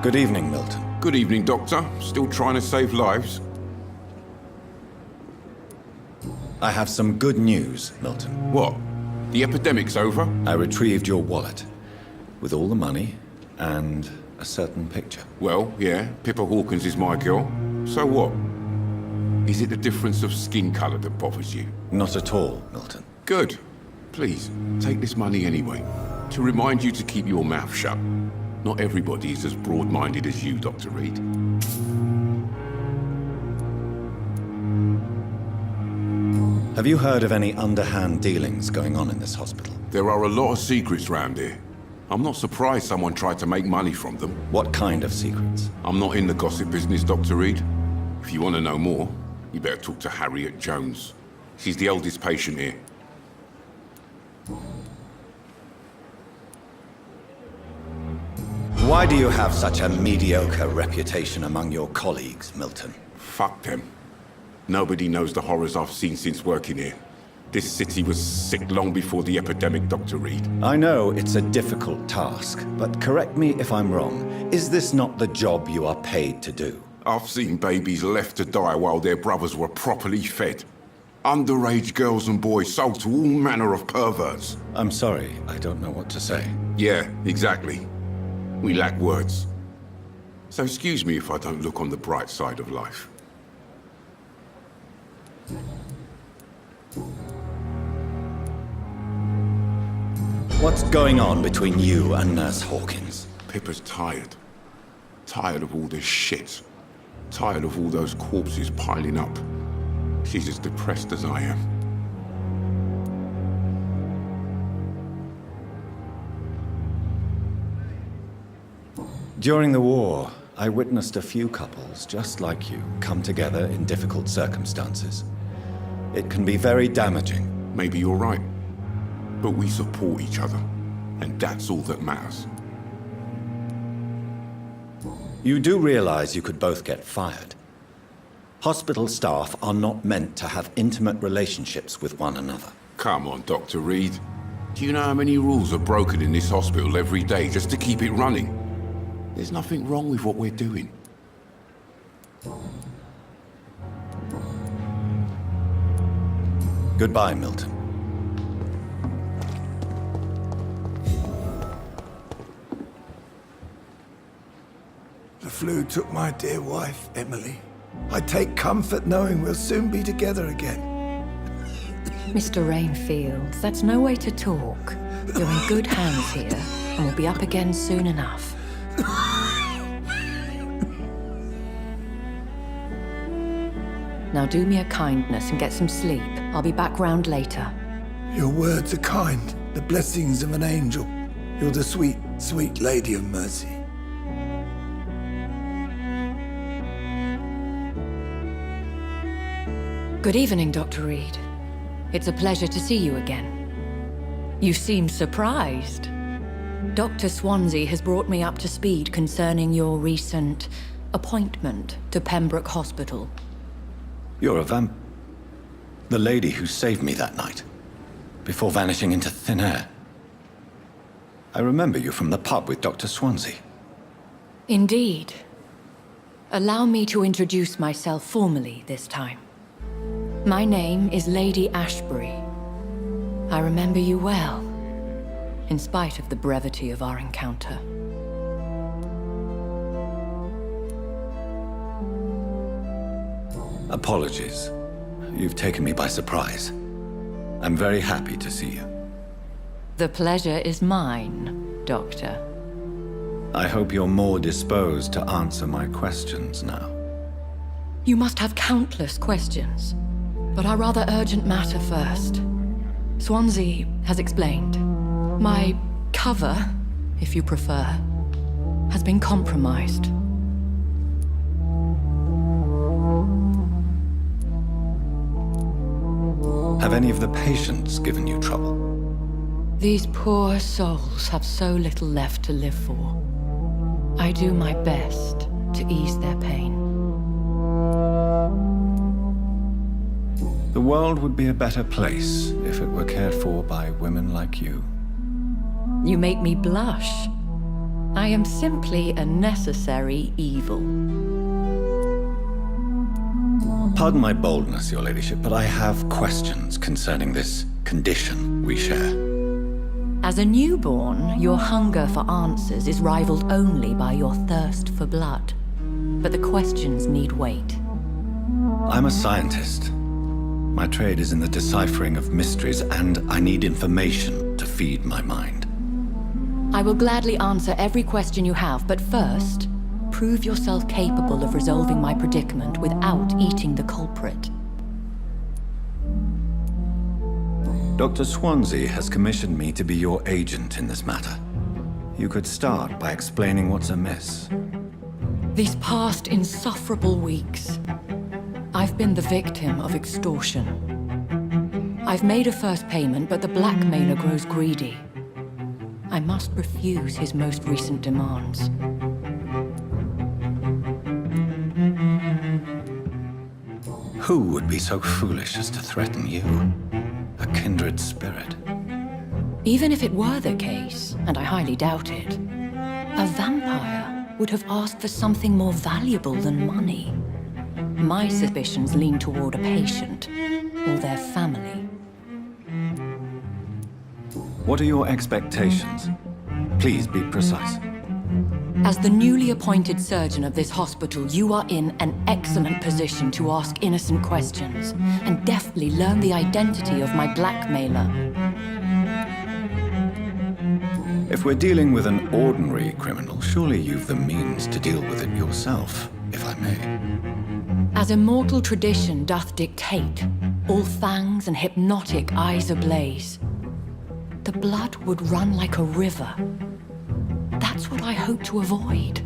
Good evening, Milton. Good evening, Doctor. Still trying to save lives? I have some good news, Milton. What? The epidemic's over? I retrieved your wallet, with all the money and a certain picture. Well, yeah, Pippa Hawkins is my girl. So what? Is it the difference of skin color that bothers you? Not at all, Milton. Good. Please, take this money anyway. To remind you to keep your mouth shut. Not everybody is as broad-minded as you, Dr. Reid. Have you heard of any underhand dealings going on in this hospital? There are a lot of secrets round here. I'm not surprised someone tried to make money from them. What kind of secrets? I'm not in the gossip business, Dr. Reid. If you want to know more, you better talk to Harriet Jones. She's the eldest patient here. Why do you have such a mediocre reputation among your colleagues, Milton? Fuck them. Nobody knows the horrors I've seen since working here. This city was sick long before the epidemic, Dr. Reid. I know it's a difficult task, but correct me if I'm wrong. Is this not the job you are paid to do? I've seen babies left to die while their brothers were properly fed. Underage girls and boys sold to all manner of perverts. I'm sorry, I don't know what to say. Yeah, exactly. We lack words. So excuse me if I don't look on the bright side of life. What's going on between you and Nurse Hawkins? Pippa's tired. Tired of all this shit. Tired of all those corpses piling up. She's as depressed as I am. During the war, I witnessed a few couples just like you come together in difficult circumstances. It can be very damaging. Maybe you're right. But we support each other. And that's all that matters. You do realize you could both get fired. Hospital staff are not meant to have intimate relationships with one another. Come on, Dr. Reid. Do you know how many rules are broken in this hospital every day just to keep it running? There's nothing wrong with what we're doing. Goodbye, Milton. The flu took my dear wife, Emily. I take comfort knowing we'll soon be together again. Mr. Rainfield, that's no way to talk. You're in good hands here, and we'll be up again soon enough. Now do me a kindness and get some sleep. I'll be back round later. Your words are kind, the blessings of an angel. You're the sweet, sweet Lady of Mercy. Good evening, Dr. Reid. It's a pleasure to see you again. You seem surprised. Dr. Swansea has brought me up to speed concerning your recent appointment to Pembroke Hospital. You're a the lady who saved me that night, before vanishing into thin air. I remember you from the pub with Dr. Swansea. Indeed. Allow me to introduce myself formally this time. My name is Lady Ashbury. I remember you well, in spite of the brevity of our encounter. Apologies. You've taken me by surprise. I'm very happy to see you. The pleasure is mine, Doctor. I hope you're more disposed to answer my questions now. You must have countless questions, but our rather urgent matter first. Swansea has explained. My cover, if you prefer, has been compromised. Have any of the patients given you trouble? These poor souls have so little left to live for. I do my best to ease their pain. The world would be a better place if it were cared for by women like you. You make me blush. I am simply a necessary evil. Pardon my boldness, Your Ladyship, but I have questions concerning this condition we share. As a newborn, your hunger for answers is rivaled only by your thirst for blood. But the questions need wait. I'm a scientist. My trade is in the deciphering of mysteries, and I need information to feed my mind. I will gladly answer every question you have, but first, prove yourself capable of resolving my predicament without eating the culprit. Dr. Swansea has commissioned me to be your agent in this matter. You could start by explaining what's amiss. These past insufferable weeks, I've been the victim of extortion. I've made a first payment, but the blackmailer grows greedy. I must refuse his most recent demands. Who would be so foolish as to threaten you? A kindred spirit. Even if it were the case, and I highly doubt it, a vampire would have asked for something more valuable than money. My suspicions lean toward a patient or their family. What are your expectations? Please be precise. As the newly appointed surgeon of this hospital, you are in an excellent position to ask innocent questions and deftly learn the identity of my blackmailer. If we're dealing with an ordinary criminal, surely you've the means to deal with it yourself, if I may. As immortal tradition doth dictate, all fangs and hypnotic eyes ablaze, the blood would run like a river. That's what I hope to avoid.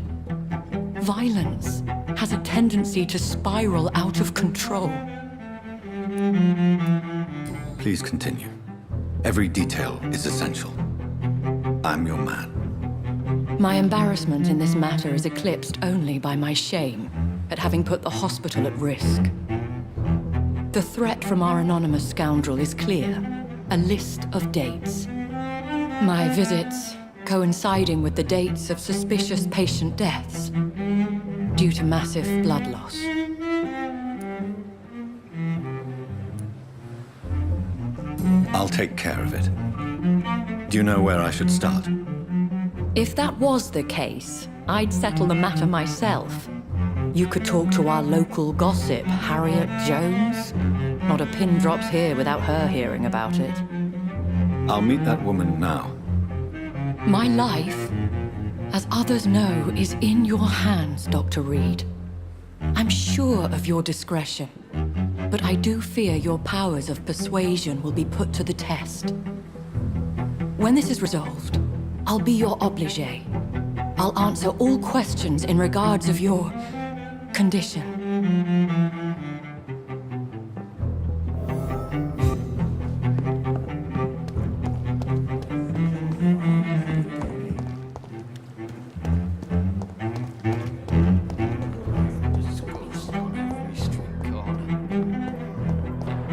Violence has a tendency to spiral out of control. Please continue. Every detail is essential. I'm your man. My embarrassment in this matter is eclipsed only by my shame at having put the hospital at risk. The threat from our anonymous scoundrel is clear. A list of dates. My visits coinciding with the dates of suspicious patient deaths due to massive blood loss. I'll take care of it. Do you know where I should start? If that was the case, I'd settle the matter myself. You could talk to our local gossip, Harriet Jones. Not a pin drops here without her hearing about it. I'll meet that woman now. My life, as others know, is in your hands, Dr. Reid. I'm sure of your discretion, but I do fear your powers of persuasion will be put to the test. When this is resolved, I'll be your obligé. I'll answer all questions in regards of your condition.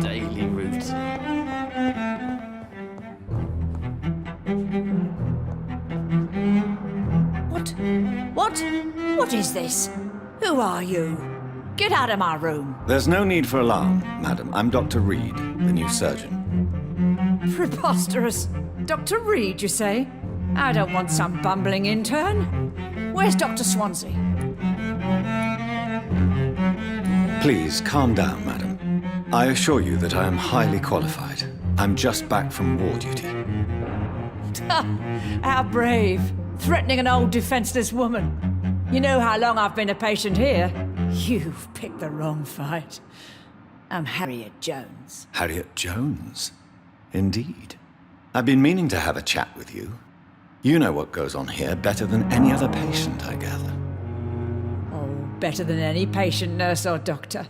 Daily routine. What is this? Who are you? Get out of my room. There's no need for alarm, madam. I'm Dr. Reid, the new surgeon. Preposterous. Dr. Reid, you say? I don't want some bumbling intern. Where's Dr. Swansea? Please, calm down, madam. I assure you that I am highly qualified. I'm just back from war duty. How brave. Threatening an old defenseless woman. You know how long I've been a patient here? You've picked the wrong fight. I'm Harriet Jones. Harriet Jones? Indeed. I've been meaning to have a chat with you. You know what goes on here better than any other patient, I gather. Oh, better than any patient, nurse or doctor.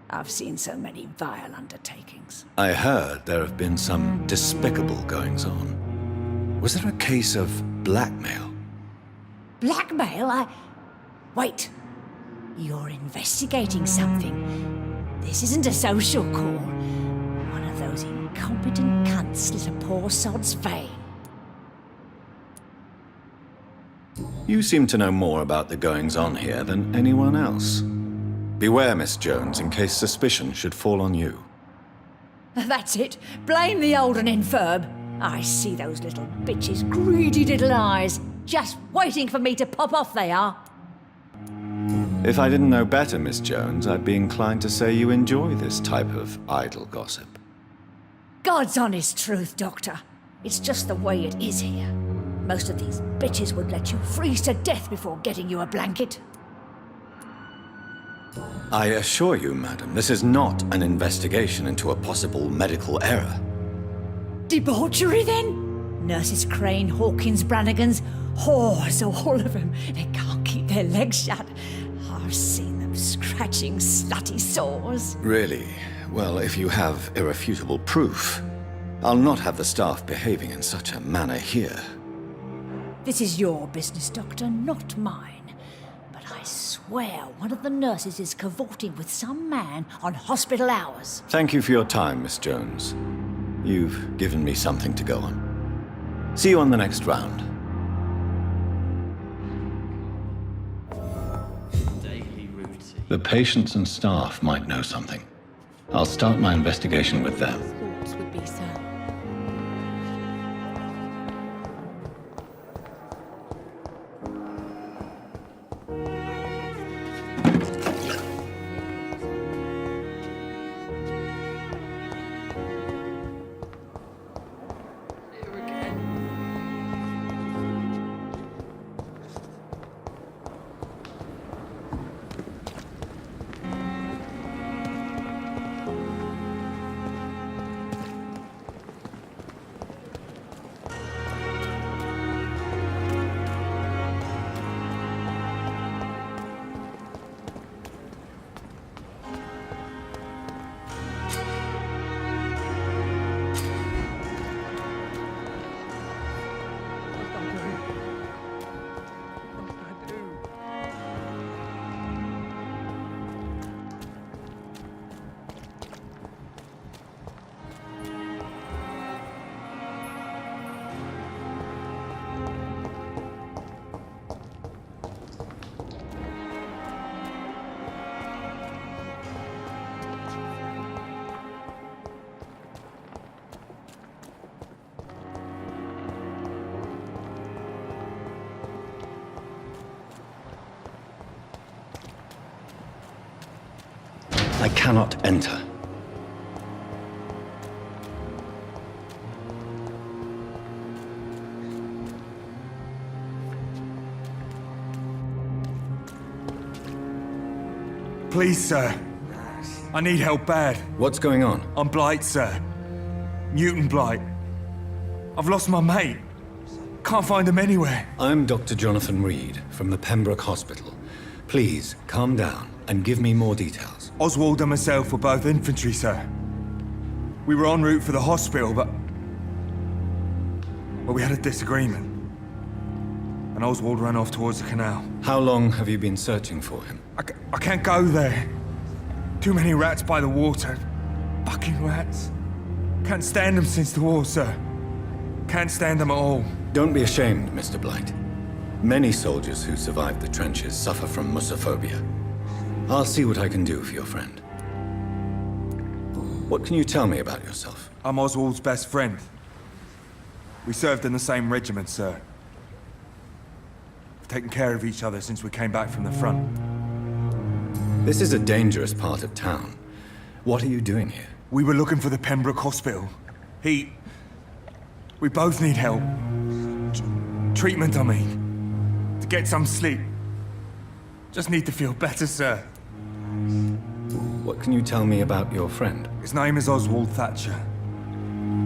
I've seen so many vile undertakings. I heard there have been some despicable goings-on. Was there a case of blackmail? Blackmail? Wait. You're investigating something. This isn't a social call. One of those incompetent cunts lit a poor sod's vein. You seem to know more about the goings-on here than anyone else. Beware, Miss Jones, in case suspicion should fall on you. That's it. Blame the old and infirm. I see those little bitches' greedy little eyes. Just waiting for me to pop off they are. If I didn't know better, Miss Jones, I'd be inclined to say you enjoy this type of idle gossip. God's honest truth, Doctor. It's just the way it is here. Most of these bitches would let you freeze to death before getting you a blanket. I assure you, madam, this is not an investigation into a possible medical error. Debauchery, then? Nurses Crane, Hawkins, Brannigans, whores, all of them. They can't keep their legs shut. I've seen them scratching slutty sores. Really? Well, if you have irrefutable proof, I'll not have the staff behaving in such a manner here. This is your business, Doctor, not mine. But I swear one of the nurses is cavorting with some man on hospital hours. Thank you for your time, Miss Jones. You've given me something to go on. See you on the next round. Daily routine. The patients and staff might know something. I'll start my investigation with them. Thoughts would be, sir. I cannot enter. Please, sir. I need help bad. What's going on? I'm Blight, sir. Newton Blight. I've lost my mate. Can't find him anywhere. I'm Dr. Jonathan Reid from the Pembroke Hospital. Please, calm down and give me more details. Oswald and myself were both infantry, sir. We were en route for the hospital, but we had a disagreement. And Oswald ran off towards the canal. How long have you been searching for him? I can't go there. Too many rats by the water. Fucking rats. Can't stand them since the war, sir. Can't stand them at all. Don't be ashamed, Mr. Blight. Many soldiers who survived the trenches suffer from musophobia. I'll see what I can do for your friend. What can you tell me about yourself? I'm Oswald's best friend. We served in the same regiment, sir. We've taken care of each other since we came back from the front. This is a dangerous part of town. What are you doing here? We were looking for the Pembroke Hospital. We both need help. Treatment, I mean. To get some sleep. Just need to feel better, sir. What can you tell me about your friend? His name is Oswald Thatcher.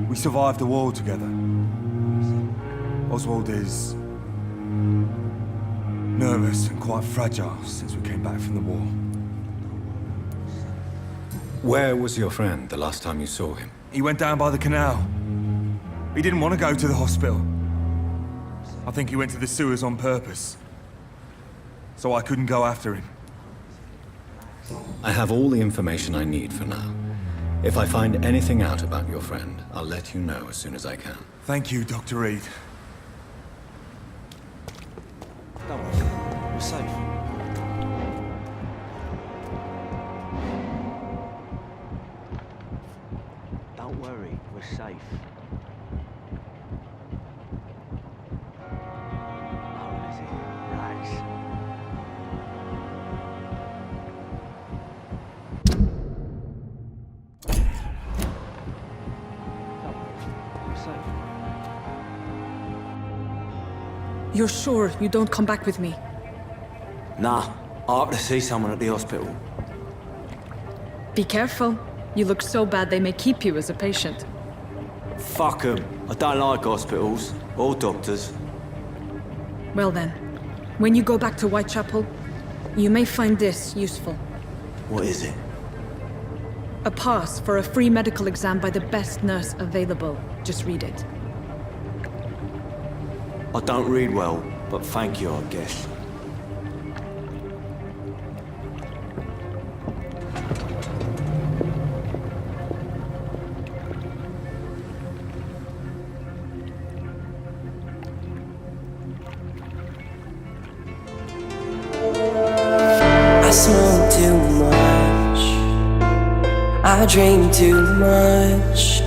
We survived the war together. Oswald is nervous and quite fragile since we came back from the war. Where was your friend the last time you saw him? He went down by the canal. He didn't want to go to the hospital. I think he went to the sewers on purpose. So I couldn't go after him. I have all the information I need for now. If I find anything out about your friend, I'll let you know as soon as I can. Thank you, Dr. Reid. safe. Don't worry, we're safe. Oh, is it? Rats. Don't worry, we're safe. You're sure you don't come back with me? Nah, I have to see someone at the hospital. Be careful. You look so bad they may keep you as a patient. Fuck 'em. I don't like hospitals or doctors. Well then, when you go back to Whitechapel, you may find this useful. What is it? A pass for a free medical exam by the best nurse available. Just read it. I don't read well, but thank you, I guess. I smoke too much, I drink too much,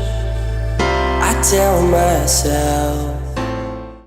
I tell myself